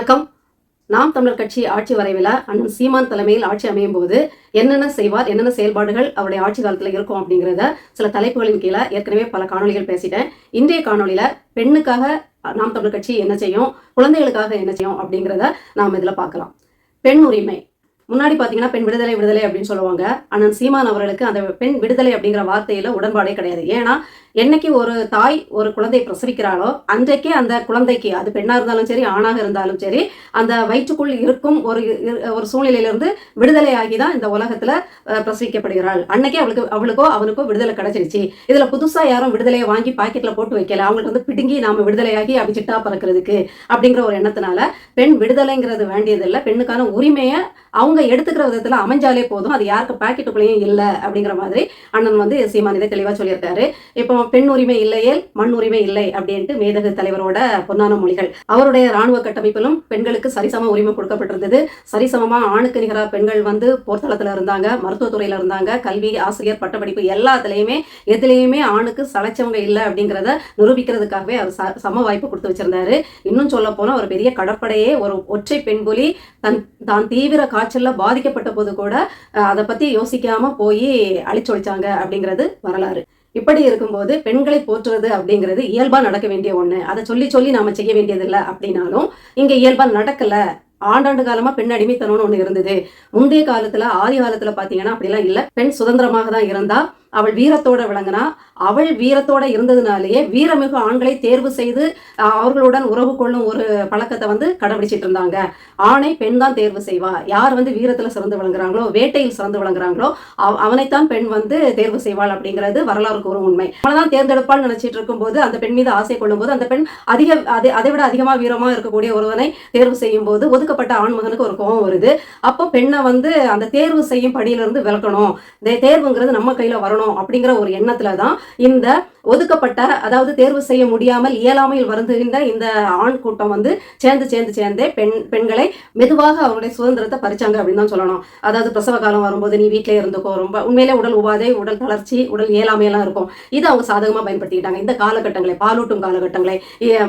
வணக்கம். நாம் தமிழர் கட்சி ஆட்சி வரைவில் அண்ணன் சீமான் தலைமையில் ஆட்சி அமையும் போது என்னென்ன செய்வார், என்னென்ன செயல்பாடுகள் அவருடைய ஆட்சி காலத்தில் இருக்கும் அப்படிங்கிறத சில தலைப்புகளின் கீழே ஏற்கனவே பல காணொலிகள் பேசிட்டேன். இன்றைய காணொலியில் பெண்ணுக்காக நாம் தமிழர் கட்சி என்ன செய்யும், குழந்தைகளுக்காக என்ன செய்யும் அப்படிங்கிறத நாம் இதில் பார்க்கலாம். பெண் உரிமை முன்னாடி பார்த்தீங்கன்னா பெண் விடுதலை விடுதலை அப்படின்னு சொல்லுவாங்க. அண்ணன் சீமான் அவர்களுக்கு அந்த பெண் விடுதலை அப்படிங்கிற வார்த்தையில உடன்பாடே கிடையாது. ஏன்னா என்னைக்கு ஒரு தாய் ஒரு குழந்தையை பிரசவிக்கிறாளோ அன்றைக்கே அந்த குழந்தைக்கு, அது பெண்ணாக இருந்தாலும் சரி ஆணாக இருந்தாலும் சரி, அந்த வயிற்றுக்குள் இருக்கும் ஒரு சூழ்நிலையிலிருந்து விடுதலை ஆகி தான் இந்த உலகத்துல பிரசவிக்கப்படுகிறாள். அன்னைக்கே அவளுக்கோ அவனுக்கோ விடுதலை கிடைச்சிருச்சு. இதுல புதுசா யாரும் விடுதலையை வாங்கி பாக்கெட்ல போட்டு வைக்கல. அவங்களுக்கு வந்து பிடுங்கி நாம விடுதலையாகி அபிச்சிட்டா பறக்கிறதுக்கு அப்படிங்கிற ஒரு எண்ணத்தினால பெண் விடுதலைங்கிறது வேண்டியதில்லை. பெண்ணுக்கான உரிமையை அவங்க எடுத்துக்கிற விதத்துல அமைஞ்சாலே போதும், அது யாருக்கு பாக்கெட்டுக்குள்ளேயும் இல்லை அப்படிங்கிற மாதிரி அண்ணன் வந்து சீமான் இதை தெளிவா சொல்லியிருக்காரு. இப்போ பெண் உரிமை இல்லையே மண் உரிமை இல்லை அப்படின்ட்டு மேதகு தலைவரோட பொன்னான மொழிகள். அவருடைய இராணுவ கட்டமைப்பிலும் பெண்களுக்கு சரிசம உரிமை கொடுக்கப்பட்டிருந்தது. சரிசமமா ஆணுக்கு நிகராக பெண்கள் வந்து போர்த்தளத்துல இருந்தாங்க, மருத்துவத்துறையில இருந்தாங்க, கல்வி, ஆசிரியர், பட்டப்படிப்பு எல்லாத்துலயுமே எதுலேயுமே ஆணுக்கு சளைச்சவங்க இல்லை அப்படிங்கிறத நிரூபிக்கிறதுக்காகவே அவர் சம வாய்ப்பு கொடுத்து வச்சிருந்தாரு. இன்னும் சொல்ல போனா ஒரு பெரிய கடற்படையே ஒரு ஒற்றை பெண்புலி தான் தீவிர காய்ச்சல்ல பாதிக்கப்பட்ட போது கூட அதை பத்தி யோசிக்காம போய் அழிச்சொழிச்சாங்க அப்படிங்கிறது வரலாறு. இப்படி இருக்கும்போது பெண்களை போற்றுவது அப்படிங்கிறது இயல்பா நடக்க வேண்டிய ஒண்ணு. அதை சொல்லி சொல்லி நாம செய்ய வேண்டியதில்லை அப்படின்னாலும் இங்க இயல்பா நடக்கல. ஆண்டாண்டு காலமா பெண் அடிமைத்தனம்னு ஒண்ணு இருந்தது. முந்தைய காலத்துல ஆதி காலத்துல பாத்தீங்கன்னா அப்படிலாம் இல்ல. பெண் சுதந்திரமாக தான் இருந்தா, அவள் வீரத்தோட விளங்கினா. அவள் வீரத்தோட இருந்ததுனாலேயே வீரமிகு ஆண்களை தேர்வு செய்து அவர்களுடன் உறவு கொள்ளும் ஒரு பழக்கத்தை வந்து கடைபிடிச்சிட்டு இருந்தாங்க. ஆணை பெண் தான் தேர்வு செய்வா. யார் வந்து வீரத்துல சிறந்து விளங்குறாங்களோ, வேட்டையில் சிறந்து விளங்குறாங்களோ அவனைத்தான் பெண் வந்து தேர்வு செய்வாள் அப்படிங்கிறது வரலாறுக்கு ஒரு உண்மை. அவனைதான் தேர்ந்தெடுப்பாள் நினைச்சிட்டு இருக்கும் போது, அந்த பெண் மீது ஆசை கொள்ளும் போது, அந்த பெண் அதை விட அதிகமா வீரமா இருக்கக்கூடிய ஒருவனை தேர்வு செய்யும் போது ஒதுக்கப்பட்ட ஆண்மகனுக்கு ஒரு கோபம் வருது. அப்போ பெண்ணை வந்து அந்த தேர்வு செய்யும் படியிலிருந்து விளக்கணும், தேர்வுங்கிறது நம்ம கையில வரணும் அப்படிங்கிற ஒரு எண்ணத்துலதான் இந்த ஒதுக்கப்பட்ட, அதாவது தேர்வு செய்ய முடியாமல் இயலாமையில் வருந்துகின்ற இந்த ஆண் கூட்டம் வந்து சேர்ந்தே பெண்களை மெதுவாக அவருடைய சுதந்திரத்தை பறிச்சாங்க அப்படின்னு தான் சொல்லணும். அதாவது பிரசவ காலம் வரும்போது நீ வீட்டிலே இருந்துக்கோ, ரொம்ப உண்மையிலே உடல் உபாதை, உடல் தளர்ச்சி, உடல் இயலாமையெல்லாம் இருக்கும். இதை அவங்க சாதகமா பயன்படுத்திக்கிட்டாங்க. இந்த காலகட்டங்களை, பாலூட்டும் காலகட்டங்களை,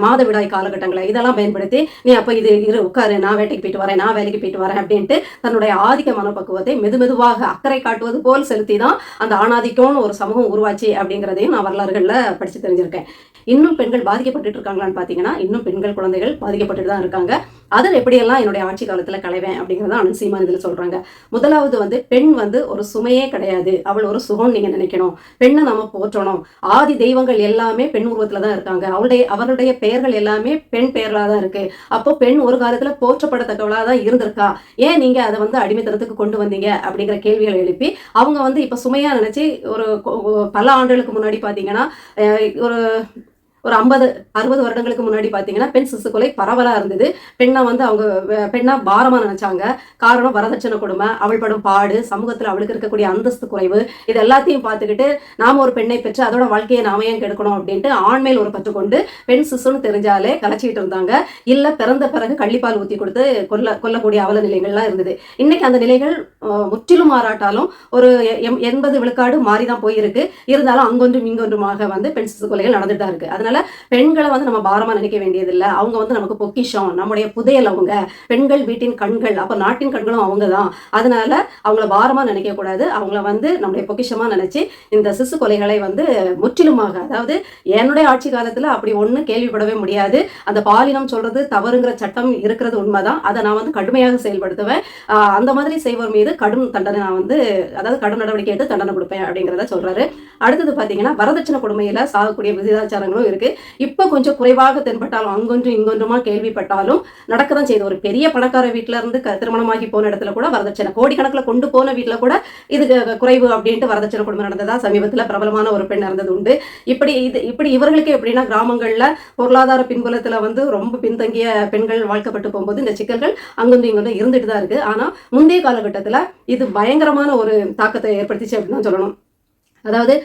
மாதவிடாய் காலகட்டங்களை இதெல்லாம் பயன்படுத்தி நீ அப்ப இது உட்காரு, நான் வேட்டைக்கு போயிட்டு வரேன், நான் வேலைக்கு போயிட்டு வரேன் அப்படின்ட்டு தன்னுடைய ஆதிக்க மனப்பக்குவத்தை மெதுமெதுவாக அக்கறை காட்டுவது போல் செலுத்தி தான் அந்த ஆணாதிக்கம்னு ஒரு சமூகம் உருவாச்சு அப்படிங்கிறதையும் நான் வரலாறுகள் படிச்சு தெரிஞ்சிருக்கேன். இன்னும் பெண்கள் பாதிக்கப்பட்டு இருக்காங்களான்னு பாத்தீங்கன்னா இன்னும் பெண்கள், குழந்தைகள் பாதிக்கப்பட்டு தான் இருக்காங்க. அதில் எப்படியெல்லாம் என்னுடைய ஆட்சி காலத்துல களைவேன் அப்படிங்கிறத அண்ணன் சீமான் இதுல சொல்றாங்க. முதலாவது வந்து பெண் வந்து ஒரு சுமையே கிடையாது, அவள் ஒரு சுகம் நீங்க நினைக்கணும். பெண்ணை நம்ம போற்றணும். ஆதி தெய்வங்கள் எல்லாமே பெண் உருவத்துல தான் இருக்காங்க. அவருடைய பெயர்கள் எல்லாமே பெண் பெயர்களா தான் இருக்கு. அப்போ பெண் ஒரு காலத்துல போற்றப்படத்தக்கவளா தான் இருந்திருக்கா. ஏன் நீங்க அதை வந்து அடிமைத்தனத்துக்கு கொண்டு வந்தீங்க அப்படிங்கிற கேள்விகளை எழுப்பி அவங்க வந்து இப்ப சுமையா நினைச்சு ஒரு பல ஆண்டுகளுக்கு முன்னாடி பாத்தீங்கன்னா ஒரு 50-60 வருடங்களுக்கு முன்னாடி பார்த்தீங்கன்னா பெண் சிசு கொலை பரவலா இருந்தது. பெண்ணை வந்து அவங்க பெண்ணா பாரமா நினைச்சாங்க. காரணம் வரதட்சணை கொடுமை, அவள் படும் பாடு, சமூகத்தில் அவளுக்கு இருக்கக்கூடிய அந்தஸ்து குறைவு, இது எல்லாத்தையும் பார்த்துக்கிட்டு நாம ஒரு பெண்ணை பெற்று அதோட வாழ்க்கையை நாம ஏன் கெடுக்கணும் அப்படின்ட்டு ஆண்மேல் ஒரு பற்று கொண்டு பெண் சிசுன்னு தெரிஞ்சாலே கலைச்சிக்கிட்டு இருந்தாங்க. இல்ல பிறந்த பிறகு கள்ளிப்பால் ஊற்றி கொடுத்து கொல்லக்கூடிய அவல நிலைகள்லாம் இருந்தது. இன்னைக்கு அந்த நிலைகள் முற்றிலும் மாறாட்டாலும் ஒரு 80 விழுக்காடு மாறிதான் போயிருக்கு. இருந்தாலும் அங்கொன்றும் இங்கொன்றுமாக வந்து பெண் சிசு கொலைகள் நடந்துட்டு தான் இருக்கு. அதனால பெண்களை வந்து நம்ம பாரமா நினைக்க வேண்டியதில்லை. அவங்க வந்து நமக்கு பொக்கிஷம், நம்முடைய புதையல். அவங்க பெண்கள் வீட்டின் கண்கள், அப்ப நாட்டின் கண்களும் அவங்கதான். அதனால அவங்கள பாரமா நினைக்க கூடாது. அவங்கள வந்து நம்முடைய பொக்கிஷமா நினைச்சு இந்த சிசு கொலைகளை வந்து முற்றிலுமாக, அதாவது என்னுடைய ஆட்சி காலத்துல அப்படி ஒண்ணு கேள்விப்படவே முடியாது. அந்த பாலினம் சொல்றது தவறுங்கிற சட்டம் இருக்கிறது உண்மைதான். அதை நான் வந்து கடுமையாக செயல்படுத்துவேன். அந்த மாதிரி செய்வோர் மீது கடும் தண்டனை நான் வந்து, அதாவது கடும் நடவடிக்கை எடுத்து தண்டனை கொடுப்பேன் அப்படிங்கிறத சொல்றாரு. அடுத்தது பாத்தீங்கன்னா வரதட்சணை கொடுமையில சாகக்கூடிய விகிதாச்சாரங்களும் இருக்கு. இப்ப கொஞ்சம் குறைவாக தென்பட்டாலும் அங்கொன்றும் இங்கொன்றுமா கேள்விப்பட்டாலும் நடக்கதான் செய்யுது. ஒரு பெரிய பணக்கார வீட்டுல இருந்து திருமணமாகி போன இடத்துல கூட வரதட்சணை, கோடிக்கணக்கில் கொண்டு போன வீட்டுல கூட இது குறைவு அப்படின்ட்டு வரதட்சணை கொடுமை நடந்ததா சமீபத்துல பிரபலமான ஒரு பெண் நடந்தது உண்டு. இப்படி இவர்களுக்கு எப்படின்னா கிராமங்கள்ல பொருளாதார பின்புலத்துல வந்து ரொம்ப பின்தங்கிய பெண்கள் வாழ்க்கப்பட்டு போகும்போது இந்த சிக்கல்கள் அங்கொன்றும் இங்கொன்றும் இருந்துட்டு தான் இருக்கு. ஆனா முந்தைய காலகட்டத்துல இது பயங்கரமான ஒரு தாக்கத்தை ஏற்படுத்திச்சு அப்படின்னு தான் சொல்லணும். அதாவது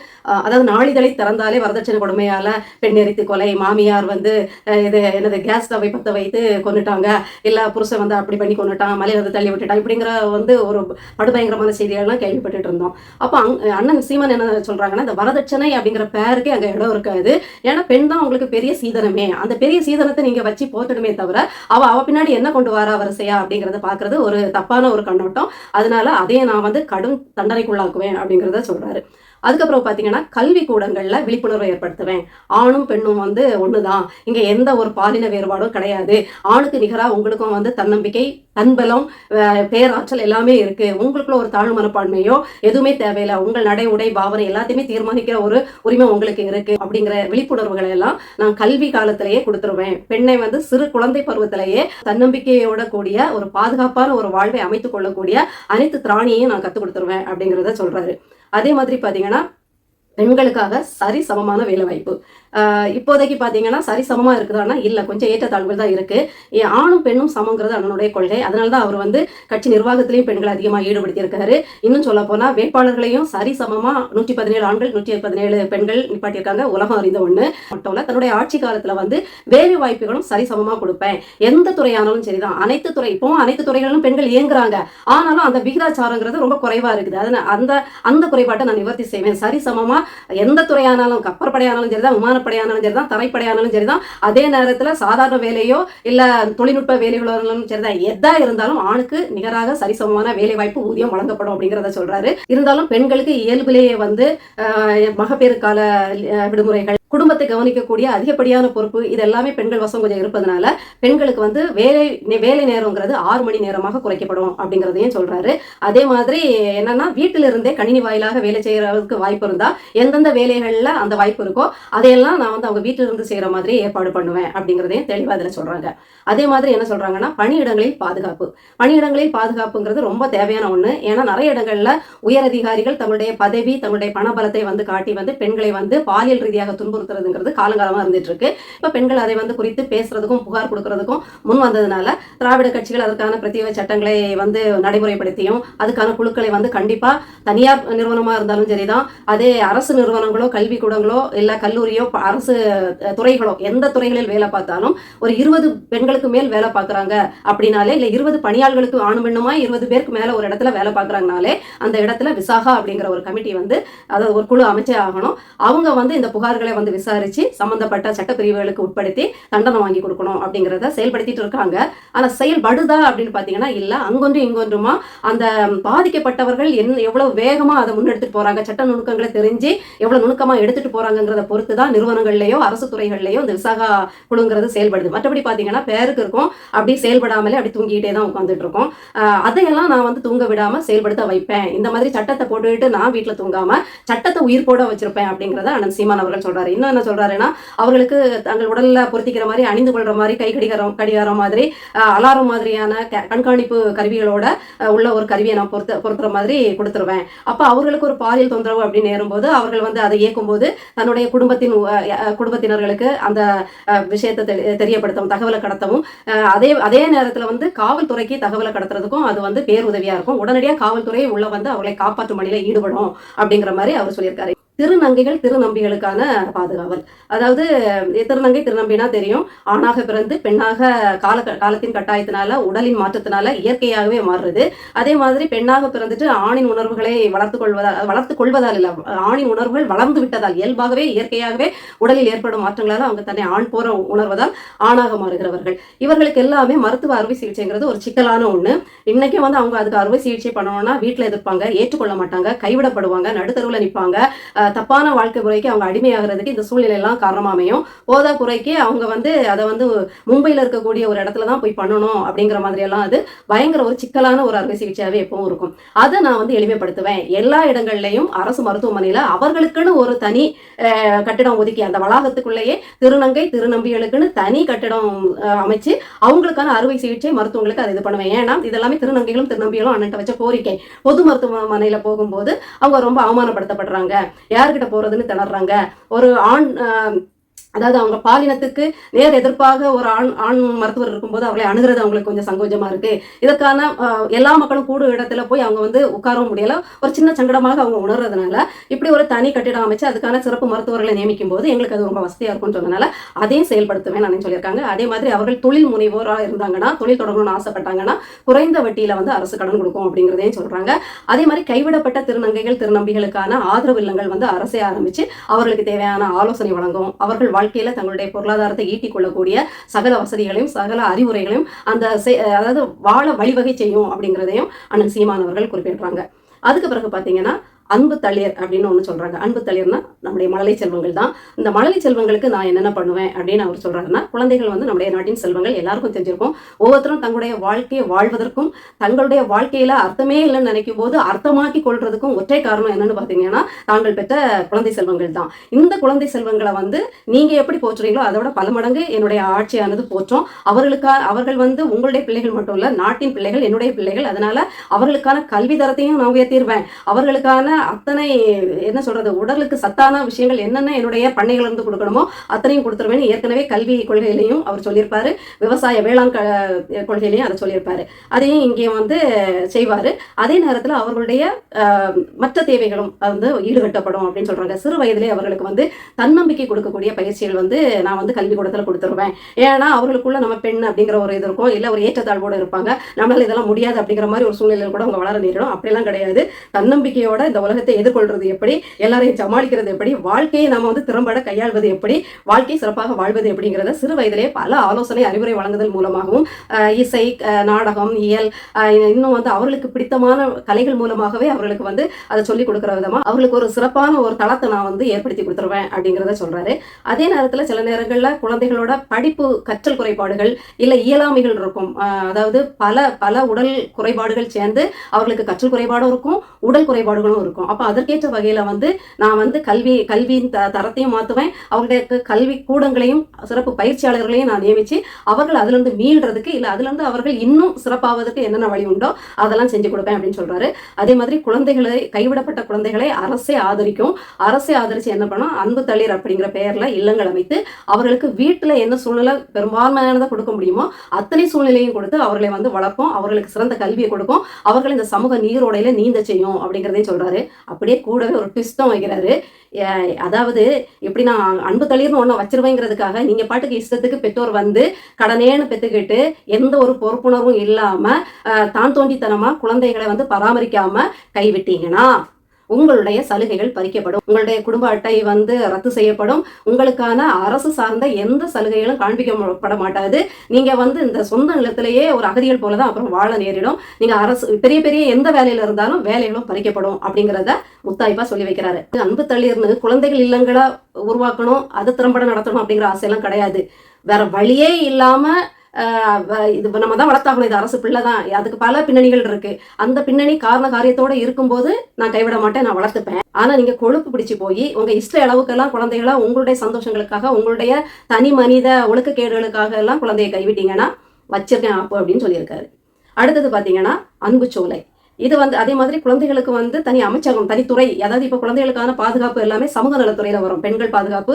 நாளிதழை திறந்தாலே வரதட்சணை கொடுமையால பெண் எரித்து கொலை, மாமியார் வந்து இது என்னது கேஸ் ஸ்டவை பற்ற வைத்து கொண்டுட்டாங்க, இல்லை புருஷன் வந்து அப்படி பண்ணி கொண்டுட்டான், மலையில தள்ளி விட்டுட்டான், இப்படிங்கிற வந்து ஒரு படுபயங்கரமான செய்திகள்லாம் கேள்விப்பட்டுட்டு இருந்தோம். அப்போ அண்ணன் சீமான் என்ன சொல்றாங்கன்னா, இந்த வரதட்சணை அப்படிங்கிற பேருக்கே அங்கே இடம் இருக்காது. ஏன்னா பெண் தான் உங்களுக்கு பெரிய சீதனமே, அந்த பெரிய சீதனத்தை நீங்க வச்சு போட்டுடுமே தவிர அவ பின்னாடி என்ன கொண்டு வரா வரிசையா அப்படிங்கிறத பாக்குறது ஒரு தப்பான ஒரு கண்ணோட்டம். அதனால அதையே நான் வந்து கடும் தண்டனைக்குள்ளாக்குவேன் அப்படிங்கிறத சொல்றாரு. அதுக்கப்புறம் பார்த்தீங்கன்னா கல்வி கூடங்கள்ல விழிப்புணர்வை ஏற்படுத்துவேன். ஆணும் பெண்ணும் வந்து ஒண்ணுதான், இங்க எந்த ஒரு பாலின வேறுபாடும் கிடையாது, ஆணுக்கு நிகராக உங்களுக்கும் வந்து தன்னம்பிக்கை, தன்பலம், பேராற்றல் எல்லாமே இருக்கு, உங்களுக்குள்ள ஒரு தாழ்வு மனப்பான்மையோ எதுவுமே தேவையில்லை, உங்கள் நடை உடை பாவனை எல்லாத்தையுமே தீர்மானிக்கிற ஒரு உரிமை உங்களுக்கு இருக்கு அப்படிங்கிற விழிப்புணர்வுகளை எல்லாம் நான் கல்வி காலத்திலேயே கொடுத்துருவேன். பெண்ணை வந்து சிறு குழந்தை பருவத்திலேயே தன்னம்பிக்கையோட கூடிய ஒரு பாதுகாப்பான ஒரு வாழ்வை அமைத்துக் கொள்ளக்கூடிய அனைத்து திராணியையும் நான் கற்றுக் கொடுத்துருவேன் அப்படிங்கிறத சொல்றாரு. அதே மாதிரி பார்த்தீங்கன்னா பெண்களுக்காக சரி சமமான வேலை வாய்ப்பு. இப்போதைக்கு பார்த்தீங்கன்னா சரி சமமாக இருக்குதானா இல்லை, கொஞ்சம் ஏற்றத்தாழ்வுகள் தான் இருக்கு. ஆணும் பெண்ணும் சமங்கிறது அண்ணனுடைய கொள்கை. அதனால தான் அவர் வந்து கட்சி நிர்வாகத்திலையும் பெண்களை அதிகமாக ஈடுபடுத்தியிருக்காரு. இன்னும் சொல்ல போனால் வேட்பாளர்களையும் சரி சமமாக 117 ஆண்கள் 117 பெண்கள் நிப்பாட்டியிருக்காங்க. உலகம் அறிந்த ஒன்று மட்டும் இல்லை, தன்னுடைய ஆட்சி காலத்தில் வந்து வேலை வாய்ப்புகளும் சரி சமமாக கொடுப்பேன். எந்த துறையானாலும் சரிதான், அனைத்து துறை இப்போவும் அனைத்து துறைகளிலும் பெண்கள் இயங்குறாங்க, ஆனாலும் அந்த விகிதாச்சாரங்கிறது ரொம்ப குறைவாக இருக்குது. அதனால் அந்த குறைபாட்டை நான் நிவர்த்தி செய்வேன். சரி சமமாக எந்த துறையானாலும், கப்பற்படையானாலும் சரிதான், விமானப்படையானாலும் சரிதான், தரைப்படையானாலும் சரிதான், அதே நேரத்தில் சாதாரண வேலையோ இல்லை தொழில்நுட்ப வேலைகளோ சரிதான், எதா இருந்தாலும் ஆணுக்கு நிகராக சரிசமமான வேலை வாய்ப்பு ஊதியம் வழங்கப்படும் அப்படிங்கிறத சொல்றாரு. இருந்தாலும் பெண்களுக்கு இயல்பிலேயே வந்து மகப்பேறு கால விடுமுறைகள், குடும்பத்தை கவனிக்கக்கூடிய அதிகப்படியான பொறுப்பு, இது எல்லாமே பெண்கள் வசம் கொஞ்சம் இருப்பதனால பெண்களுக்கு வந்து வேலை நேரங்கிறது 6 மணி நேரமாக குறைக்கப்படும் அப்படிங்கிறதையும் சொல்றாரு. அதே மாதிரி என்னன்னா வீட்டிலிருந்தே கணினி வாயிலாக வேலை செய்யறதுக்கு வாய்ப்பு இருந்தா எந்தெந்த வேலைகள்ல அந்த வாய்ப்பு இருக்கோ அதையெல்லாம் நான் வந்து அவங்க வீட்டிலிருந்து செய்யற மாதிரி ஏற்பாடு பண்ணுவேன் அப்படிங்கிறதையும் தெளிவா அதில் சொல்றாங்க. அதே மாதிரி என்ன சொல்றாங்கன்னா பணியிடங்களில் பாதுகாப்பு. பணியிடங்களில் பாதுகாப்புங்கிறது ரொம்ப தேவையான ஒண்ணு. ஏன்னா நிறைய இடங்கள்ல உயர் அதிகாரிகள் தங்களுடைய பதவி, தங்களுடைய பணபலத்தை வந்து காட்டி வந்து பெண்களை வந்து பாலியல் ரீதியாக துன்புறுத்துறதுங்கிறது காலங்காலமா இருந்துட்டு இருக்கு. இப்ப பெண்கள் அதை வந்து குறித்து பேசுறதுக்கும் புகார் கொடுக்கறதுக்கும் முன் வந்ததுனால திராவிட கட்சிகள் அதற்கான பிரத்யேக சட்டங்களை வந்து நடைமுறைப்படுத்தியும் அதுக்கான குழுக்களை வந்து கண்டிப்பா தனியார் நிறுவனமா இருந்தாலும் சரிதான், அதே அரசு நிறுவனங்களோ கல்விக்கூடங்களோ இல்ல கல்லூரியோ அரசு துறைகளோ எந்த துறைகளில் வேலை பார்த்தாலும் ஒரு 20 பெண்களுக்கு மேல் வேலை பார்க்குறாங்க அப்படின்னாலே, இல்லை 20 பணியாளர்களுக்கு ஆணும் பெண்ணுமா 20 பேருக்கு மேல ஒரு இடத்துல வேலை பார்க்குறாங்கனாலே அந்த இடத்துல விசாகா அப்படிங்கிற ஒரு கமிட்டி வந்து அதாவது ஒரு குழு அமைச்சே ஆகணும். அவங்க வந்து இந்த புகார்களை வந்து விசாரிச்சு சம்பந்தப்பட்ட சட்டப்பிரிவுகளுக்கு உட்படுத்தி தண்டனை வாங்கி கொடுக்கணும் அப்படிங்கிறத செயல்படுத்திட்டு இருக்காங்க. ஆனா செயல்படுதா அப்படின்னு பாத்தீங்கன்னா இல்ல, அங்கொன்றும் இங்கொன்றுமா அந்த பாதிக்கப்பட்டவர்கள் எவ்வளவு வேகமா அதை முன்னெடுத்துட்டு போறாங்க, சட்ட நுணுக்கங்களை தெரிஞ்சு எவ்வளவு நுணுக்கமா எடுத்துட்டு போறாங்கிறத பொறுத்து தான் நிறுவனங்கள்லயோ அரசு துறைகள்லயோ இந்த விசாகா குழுங்கிறது செயல்படுது. மற்றபடி பாத்தீங்கன்னா பேருக்கு இருக்கும், அப்படி செயல்படாமலே அப்படி தூங்கிட்டே தான் உட்காந்துட்டு இருக்கோம். அதையெல்லாம் நான் வந்து தூங்க விடாம செயல்படுத்த வைப்பேன். இந்த மாதிரி சட்டத்தை போட்டுக்கிட்டு நான் வீட்டுல தூங்காம சட்டத்தை உயிர் போட வச்சிருப்பேன் அப்படிங்கிறத அண்ணன் சீமான் அவர்கள் சொல்றாரு. இன்னும் என்ன சொல்றாருன்னா, அவர்களுக்கு தங்கள் உடல்ல பொருத்திக்கிற மாதிரி அணிந்து கொள்ற மாதிரி கை கடிகாரம் மாதிரி அலாரம் மாதிரியான கண்காணிப்பு கருவிகளோட உள்ள ஒரு கருவியை நான் பொருத்துற மாதிரி கொடுத்துருவேன். அப்ப அவர்களுக்கு ஒரு பாலியல் தொந்தரவு அப்படின்னு ஏறும்போது அவர்கள் வந்து அதை இயக்கும் போது தன்னுடைய குடும்பத்தினர்களுக்கு அந்த விஷயத்தை தெரியப்படுத்தவும் தகவலை கடத்தவும், அதே நேரத்தில் வந்து காவல்துறைக்கு தகவலை கடத்துறதுக்கும் அது வந்து பேருதவியா இருக்கும். உடனடியாக காவல்துறை உள்ள வந்து அவர்களை காப்பாற்றும் பணியில ஈடுபடும் அப்படிங்கிற மாதிரி அவர் சொல்லியிருக்காரு. திருநங்கைகள் திருநம்பிகளுக்கான பாதுகாவல். அதாவது திருநங்கை திருநம்பினா தெரியும், ஆணாக பிறந்து பெண்ணாக காலத்தின் கட்டாயத்தினால உடலின் மாற்றத்தினால இயற்கையாகவே மாறுறது. அதே மாதிரி பெண்ணாக பிறந்துட்டு ஆணின் உணர்வுகளை வளர்த்து கொள்வதால் இல்லை, ஆணின் உணர்வுகள் வளர்ந்து விட்டதால் இயல்பாகவே இயற்கையாகவே உடலில் ஏற்படும் மாற்றங்களால் அவங்க தன்னை ஆண் போற உணர்வதால் ஆணாக மாறுகிறவர்கள். இவர்களுக்கு எல்லாமே மருத்துவ அறுவை சிகிச்சைங்கிறது ஒரு சிக்கலான ஒண்ணு. இன்னைக்கு வந்து அவங்க அதுக்கு அறுவை சிகிச்சை பண்ணணும்னா வீட்டுல எதிர்ப்பாங்க, ஏற்றுக்கொள்ள மாட்டாங்க, கைவிடப்படுவாங்க, நடுத்தருவில் நிற்பாங்க. தப்பான வாழ்க்கை முறைக்கு அவங்க அடிமையாகிறதுக்கு இந்த சூழ்நிலை எல்லாம் காரணமாமையும், போதா குறைக்கு அவங்க வந்து அதை வந்து மும்பையில் இருக்கக்கூடிய ஒரு இடத்துல தான் போய் பண்ணணும் அப்படிங்கிற மாதிரி எல்லாம் அது பயங்கர ஒரு சிக்கலான ஒரு அறுவை சிகிச்சையாவே எப்பவும் இருக்கும். அதை நான் வந்து எளிமைப்படுத்துவேன். எல்லா இடங்கள்லையும் அரசு மருத்துவமனையில அவர்களுக்குன்னு ஒரு தனி கட்டிடம் ஒதுக்கி அந்த வளாகத்துக்குள்ளேயே திருநங்கை திருநம்பிகளுக்குன்னு தனி கட்டிடம் அமைச்சு அவங்களுக்கான அறுவை சிகிச்சை மருத்துவங்களுக்கு அதை இது பண்ணுவேன். ஏன்னா இதெல்லாமே திருநங்கைகளும் திருநம்பிகளும் அண்ணன் வச்ச கோரிக்கை. பொது மருத்துவமனையில போகும்போது அவங்க ரொம்ப அவமானப்படுத்தப்படுறாங்க, யார்கிட்ட போறதுன்னு திணறாங்க. ஒரு ஆண் அதாவது அவங்க பாலினத்துக்கு நேர் எதிர்ப்பாக ஒரு ஆண் மருத்துவர் இருக்கும்போது அவர்களை அணுகிறது அவங்களுக்கு கொஞ்சம் சங்கோஜமா இருக்கு. இதற்கான எல்லா மக்களும் கூடும் இடத்துல போய் அவங்க வந்து உட்காரவும் முடியல, ஒரு சின்ன சங்கடமாக அவங்க உணர்றதுனால இப்படி ஒரு தனி கட்டிடம் அமைச்சு அதுக்கான சிறப்பு மருத்துவர்களை நியமிக்கும் போது எங்களுக்கு அது ரொம்ப வசதியா இருக்கும்னு சொன்னனால அதையும் செயல்படுத்துவேன் நான் சொல்லியிருக்காங்க. அதே மாதிரி அவர்கள் தொழில் முனைவோராக இருந்தாங்கன்னா, தொழில் தொடங்கணும்னு ஆசைப்பட்டாங்கன்னா குறைந்த வட்டியில வந்து அரசு கடன் கொடுக்கும் அப்படிங்கிறதையும் சொல்றாங்க. அதே மாதிரி கைவிடப்பட்ட திருநங்கைகள் திருநம்பிகளுக்கான ஆதரவு இல்லங்கள் வந்து அரசே ஆரம்பிச்சு அவர்களுக்கு தேவையான ஆலோசனை வழங்கும். அவர்கள் வாழ்க்கையில தங்களுடைய பொருளாதாரத்தை ஈட்டிக் கொள்ளக்கூடிய சகல வசதிகளையும் சகல அறிவுரைகளையும் அந்த அதாவது வாழ வழிவகை செய்யும் அப்படிங்கிறதையும் அண்ணன் சீமான் அவர்கள் குறிப்பிடுறாங்க. அதுக்கு பிறகு பாத்தீங்கன்னா அன்பு தளிர் அப்படின்னு ஒன்று சொல்றாங்க. அன்பு தளிர்னா நம்முடைய மழலை செல்வங்கள் தான். இந்த மழலை செல்வங்களுக்கு நான் என்னென்ன பண்ணுவேன் அப்படின்னு அவர் சொல்றாருன்னா, குழந்தைகள் வந்து நம்முடைய நாட்டின் செல்வங்கள், எல்லாருக்கும் தெரிஞ்சிருக்கும். ஒவ்வொருத்தரும் தங்களுடைய வாழ்க்கையை வாழ்வதற்கும் தங்களுடைய வாழ்க்கையில அர்த்தமே இல்லைன்னு நினைக்கும் போது அர்த்தமாக்கி கொள்றதுக்கும் ஒற்றை காரணம் என்னன்னு பாத்தீங்கன்னா தாங்கள் பெற்ற குழந்தை செல்வங்கள் தான். இந்த குழந்தை செல்வங்களை வந்து நீங்க எப்படி போற்றுறீங்களோ அதோட பல மடங்கு என்னுடைய ஆட்சியானது போற்றும். அவர்கள் வந்து உங்களுடைய பிள்ளைகள் மட்டும் இல்ல, நாட்டின் பிள்ளைகள், என்னுடைய பிள்ளைகள். அதனால அவர்களுக்கான கல்வி தரத்தையும் நான் உயர்த்திடுவேன். அவர்களுக்கான அத்தனை என்ன சொல்றது, உடலுக்கு சத்தான விஷயங்கள் என்னென்ன என்னுடைய பண்ணைகள் இருந்து கொடுக்கணுமோ அத்தனையும் கொடுத்துருவேன். ஏற்கனவே கல்வி கொள்கையிலையும் அவர் சொல்லியிருப்பாரு, விவசாய வேளாண் கொள்கையிலையும் அதை சொல்லியிருப்பாரு. அதையும் இங்கே வந்து செய்வாரு. அதே நேரத்தில் அவர்களுடைய மற்ற தேவைகளும் வந்து ஈடுகட்டப்படும் அப்படின்னு சொல்றாங்க. சிறு வயதிலே அவர்களுக்கு வந்து தன்னம்பிக்கை கொடுக்கக்கூடிய பயிற்சிகள் வந்து நான் வந்து கல்விக்கூடத்தில் கொடுத்துருவேன். ஏன்னா அவர்களுக்குள்ள நம்ம பெண் அப்படிங்கிற ஒரு இது இருக்கும், இல்லை ஒரு ஏற்றத்தாழ்வோடு இருப்பாங்க, நம்மளால இதெல்லாம் முடியாது அப்படிங்கிற மாதிரி ஒரு சூழ்நிலையில் கூட அவங்க வளர நேரிடும். அப்படிலாம் கிடையாது. தன்னம்பிக்கையோட இந்த உலகத்தை எதிர்கொள்றது எப்படி, எல்லாரையும் சமாளிக்கிறது எப்படி, வாழ்க்கையை நம்ம வந்து திறம்பட கையாள்வது எப்படி, வாழ்க்கை சிறப்பாக வாழ்வது எப்படிங்கிறத சிறு வயதிலே பல ஆலோசனை அறிவுரை வழங்குதல் மூலமாகவும் இசை, நாடகம், இயல், இன்னும் வந்து அவர்களுக்கு பிடித்தமான கலைகள் மூலமாகவே அவர்களுக்கு வந்து அதை சொல்லிக் கொடுக்குற விதமா அவர்களுக்கு ஒரு சிறப்பான ஒரு தளத்தை நான் வந்து ஏற்படுத்தி கொடுத்துருவேன் அப்படிங்கிறத சொல்றாரு. அதே நேரத்தில் சில நேரங்களில் குழந்தைகளோட படிப்பு கற்றல் குறைபாடுகள் இல்லை இயலாமைகள் இருக்கும். அதாவது பல பல உடல் குறைபாடுகள் சேர்ந்து அவர்களுக்கு கற்றல் குறைபாடும் இருக்கும், உடல் குறைபாடுகளும் இருக்கும். அப்போ அதற்கேற்ற வகையில வந்து நான் வந்து கல்வியின் தரத்தையும் மாற்றுவேன். அவர்களுக்கு கல்வி கூடங்களையும் சிறப்பு பயிற்சியாளர்களையும் நான் நியமிச்சு அவர்கள் அதுல இருந்து மீள்றதுக்கு இல்லை அதுல இருந்து அவர்கள் இன்னும் சிறப்பாவதற்கு என்னென்ன வழி உண்டோ அதெல்லாம் செஞ்சு கொடுப்பேன் அப்படின்னு சொல்றாரு. அதே மாதிரி குழந்தைகளை, கைவிடப்பட்ட குழந்தைகளை அரசே ஆதரிக்கும். அரசே ஆதரிச்சு என்ன பண்ணோம், அன்பு தளிர் அப்படிங்கிற பெயர்ல இல்லங்கள் அமைத்து அவர்களுக்கு வீட்டுல என்ன சூழ்நிலை பெரும்பான்மையானதை கொடுக்க முடியுமோ அத்தனை சூழ்நிலையும் கொடுத்து அவர்களை வந்து வளர்ப்போம். அவர்களுக்கு சிறந்த கல்வியை கொடுக்கும். அவர்கள் இந்த சமூக நீரோடையில நீந்த செய்யும் அப்படிங்கிறதையும் சொல்றாரு. அப்படியே கூடவே ஒரு ட்விஸ்டும் வைக்கிறாரு. அதாவது எப்படி நான் அன்பு தளிர்னு ஒன்று வச்சிருவேங்கிறதுக்காக நீங்க பாட்டுக்கு இஷ்டத்துக்கு பெற்றோர் வந்து கடனேன்னு பெற்றுக்கிட்டு எந்த ஒரு பொறுப்புணர்வும் இல்லாம தான் தோண்டித்தனமா குழந்தைகளை வந்து பராமரிக்காம கைவிட்டீங்கன்னா உங்களுடைய சலுகைகள் பறிக்கப்படும், உங்களுடைய குடும்ப அட்டை வந்து ரத்து செய்யப்படும், உங்களுக்கான அரசு சார்ந்த எந்த சலுகைகளும் காண்பிக்கப்பட மாட்டாது. நீங்க வந்து இந்த சொந்த நிலத்திலேயே ஒரு அகதிகள் போலதான் அப்புறம் வாழ நேரிடும். நீங்க அரசு பெரிய பெரிய எந்த வேலையில இருந்தாலும் வேலைகளும் பறிக்கப்படும் அப்படிங்கிறத முத்தாய்ப்பா சொல்லி வைக்கிறாரு. அன்பு தளிர்னு குழந்தைகள் இல்லங்களா உருவாக்கணும், அதை திறம்பட நடத்தணும் அப்படிங்கிற ஆசையெல்லாம் கிடையாது. வேற வழியே இல்லாம இது நம்ம தான் வளர்த்தாகணும், இது அரசு பிள்ளை தான், அதுக்கு பல பின்னணிகள் இருக்கு. அந்த பின்னணி காரண காரியத்தோட இருக்கும்போது நான் கைவிட மாட்டேன், நான் வளர்த்துப்பேன். ஆனா நீங்க கொழுப்பு பிடிச்சு போய் உங்க இஷ்ட அளவுக்கெல்லாம் குழந்தைகளை உங்களுடைய சந்தோஷங்களுக்காக, உங்களுடைய தனி மனித ஒழுக்கக்கேடுகளுக்காக எல்லாம் குழந்தையை கைவிட்டீங்கன்னா வச்சிருக்கேன் ஆப்பு அப்படின்னு சொல்லியிருக்காரு. அடுத்தது பாத்தீங்கன்னா அன்பு சோலை. இது வந்து அதே மாதிரி குழந்தைகளுக்கு வந்து தனி அமைச்சகம், தனித்துறை. அதாவது இப்போ குழந்தைகளுக்கான பாதுகாப்பு எல்லாமே சமூக நலத்துறையில வரும். பெண்கள் பாதுகாப்பு,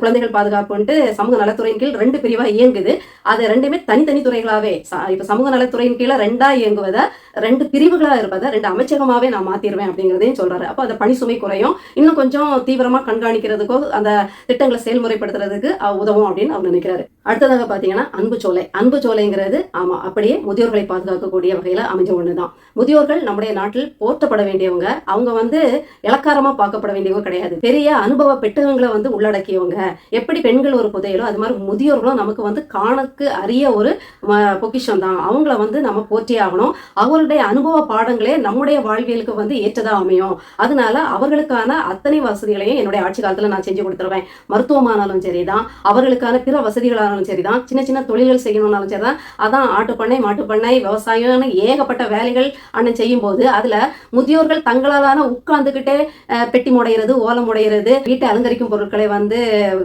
குழந்தைகள் பாதுகாப்புன்ட்டு சமூக நலத்துறையின் கீழ் 2 பிரிவா இயங்குது. அது ரெண்டுமே தனித்தனி துறைகளாவே, இப்போ சமூக நலத்துறையின் கீழே 2ஆ இயங்குவதை 2 பிரிவுகளா இருப்பதை 2 அமைச்சகமாவே நான் மாத்திடுவேன் அப்படிங்கிறதையும் சொல்றாரு. அப்போ அந்த பணி சுமை குறையும், இன்னும் கொஞ்சம் தீவிரமா கண்காணிக்கிறதுக்கோ அந்த திட்டங்களை செயல்முறைப்படுத்துறதுக்கு உதவும் அப்படின்னு அவர் நினைக்கிறாரு. அடுத்ததாக பாத்தீங்கன்னா அன்பு சோலை. அன்பு சோலைங்கிறது ஆமா அப்படியே முதியோர்களை பாதுகாக்கக்கூடிய வகையில அமைஞ்ச ஒண்ணுதான். முதியோர்கள் நம்முடைய நாட்டில் போற்றப்பட வேண்டியவங்க. அவங்க வந்து இலக்காரமா பார்க்கப்பட வேண்டியவங்க கிடையாது. பெரிய அனுபவ பெட்டகங்களை வந்து உள்ளடக்கியவங்க. எப்படி பெண்கள் ஒரு புதையலோ அது மாதிரி முதியோர்களும் நமக்கு வந்து காணக்கு அரிய ஒரு பொக்கிஷம் தான். அவங்கள வந்து நம்ம போற்றியே ஆகணும். அவர்களுடைய அனுபவ பாடங்களே நம்முடைய வாழ்வியலுக்கு வந்து ஏற்றதா அமையும். அதனால அவர்களுக்கான அத்தனை வசதிகளையும் என்னுடைய ஆட்சி காலத்துல நான் செஞ்சு கொடுத்துருவேன். மருத்துவமானாலும் சரிதான், அவர்களுக்கான பிற வசதிகளானாலும் சரிதான், சின்ன சின்ன தொழில்கள் செய்யணும்னாலும் சரிதான். அதான் ஆட்டுப்பண்ணை, மாட்டுப்பண்ணை, விவசாயம்னு ஏகப்பட்ட வேலைகள் அண்ணன் செய்யும் போது அதுல முதியோர்கள் தங்களாலான உட்கார்ந்துகிட்டே பெட்டி முடையிறது, ஓலம் முடையிறது, வீட்டை அலங்கரிக்கும் பொருட்களை வந்து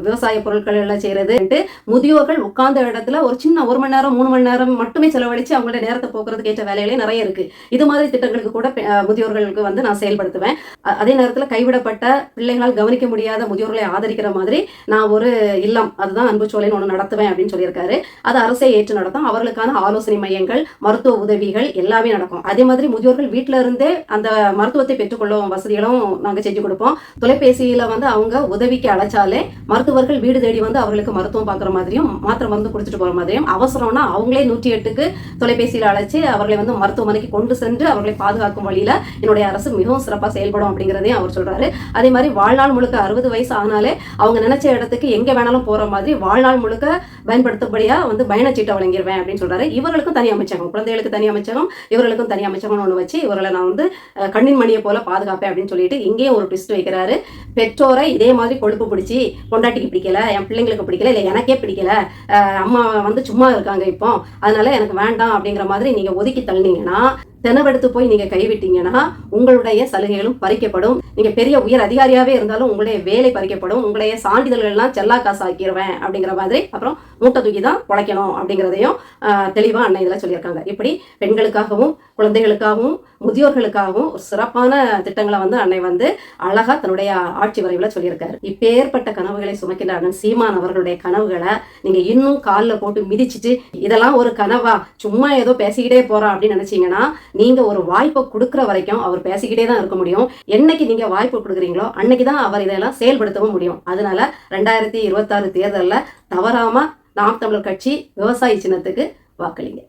விவசாய பொருட்கள் எல்லாம் செய்யறது, முதியோர்கள் உட்கார்ந்த இடத்துல ஒரு சின்ன 1 மணி நேரம் 3 மணி நேரம் மட்டுமே செலவழிச்சு அவங்களுடைய நேரத்தை போக்குறதுக்கு ஏற்ற வேலைகளே நிறைய இருக்கு. இது மாதிரி திட்டங்களுக்கு கூட முதியோர்களுக்கு வந்து நான் செயல்படுத்துவேன். அதே நேரத்தில் கைவிடப்பட்ட பிள்ளைகளால் கவனிக்க முடியாத முதியோர்களை ஆதரிக்கிற மாதிரி நான் ஒரு இல்லம், அதுதான் அன்புச்சோலைன்னு ஒன்று நடத்துவேன் அப்படின்னு சொல்லியிருக்காரு. அது அரசே ஏற்று நடத்தும். அவர்களுக்கான ஆலோசனை மையங்கள், மருத்துவ உதவிகள் எல்லாமே நடக்கும். அதே மாதிரி முதியோர்கள் வீட்டில இருந்தே அந்த மருத்துவத்தை பெற்றுக்கொள்ளும் வசதிகளும் நாங்கள் செஞ்சு கொடுப்போம். தொலைபேசியில வந்து அவங்க உதவிக்கு அழைச்சாலே மருத்துவர்கள் வீடு தேடி வந்து அவர்களுக்கு மருத்துவம் பார்க்குற மாதிரியும் மாத்திரை மருந்து கொடுத்துட்டு போகிற மாதிரியும், அவசரம்னா அவங்களே 108க்கு தொலைபேசியில் அழைச்சி அவர்களை வந்து மருத்துவமனைக்கு கொண்டு சென்று அவர்களை பாதுகாக்கும் வழியில என்னுடைய அரசு மிகவும் சிறப்பாக செயல்படும் அப்படிங்கிறதையும் அவர் சொல்றாரு. அதே மாதிரி வாழ்நாள் முழுக்க 60 வயசு ஆனாலே அவங்க நினைச்ச இடத்துக்கு எங்க வேணாலும் போற மாதிரி வாழ்நாள் முழுக்க பயன்படுத்தபடியா வந்து பயணச்சீட்டை வழங்கிடுவேன் அப்படின்னு சொல்றாரு. இவர்களுக்கும் தனி அமைச்சகம், குழந்தைகளுக்கு தனி அமைச்சகம், இவர்களுக்கும் தனி அமைச்சகம்னு ஒன்று வச்சு இவர்களை நான் வந்து கண்ணின் மணியை போல பாதுகாப்பேன் அப்படின்னு சொல்லிட்டு இங்கேயும் ஒரு ட்விஸ்ட் வைக்கிறாரு. பெற்றோரை இதே மாதிரி கொழுப்பு பிடிச்சி பொண்டாட்டிக்கு பிடிக்கல, என் பிள்ளைங்களுக்கு பிடிக்கல, இல்லை எனக்கே பிடிக்கல, அம்மா வந்து சும்மா இருக்காங்க இப்போ, அதனால எனக்கு வேண்டாம் அப்படிங்கிற மாதிரி நீங்க ஒதுக்கி தள்ளினீங்கன்னா, தெனவெடுத்து போய் நீங்க கைவிட்டீங்கன்னா உங்களுடைய சலுகைகளும் பறிக்கப்படும். நீங்க பெரிய உயர் அதிகாரியாவே இருந்தாலும் உங்களுடைய வேலை பறிக்கப்படும். உங்களுடைய சான்றிதழ்கள்லாம் செல்லா காசு ஆக்கிடுவேன் அப்படிங்கிற மாதிரி, அப்புறம் மூட்டை தூக்கி தான் உழைக்கணும் அப்படிங்கிறதையும் தெளிவா அன்னை இதில் சொல்லியிருக்காங்க. இப்படி பெண்களுக்காகவும் குழந்தைகளுக்காகவும் முதியோர்களுக்காகவும் ஒரு சிறப்பான திட்டங்களை வந்து அன்னை வந்து அழகா தன்னுடைய ஆட்சி வரைவில் சொல்லியிருக்காரு. இப்பேற்பட்ட கனவுகளை சுமக்கின்ற அண்ணன் சீமான் அவர்களுடைய கனவுகளை நீங்க இன்னும் காலில் போட்டு மிதிச்சுட்டு இதெல்லாம் ஒரு கனவா, சும்மா ஏதோ பேசிக்கிட்டே போறோம் அப்படின்னு நினைச்சீங்கன்னா, நீங்க ஒரு வாய்ப்பை கொடுக்குற வரைக்கும் அவர் பேசிக்கிட்டே தான் இருக்க முடியும். என்னைக்கு நீங்க வாய்ப்பு கொடுக்குறீங்களோ அன்னைக்கு தான் அவர் இதெல்லாம் செயல்படுத்தவும் முடியும். அதனால 2026 தேர்தலில் தவறாம நாம் தமிழர் கட்சி விவசாயி சின்னத்துக்கு வாக்களிங்க.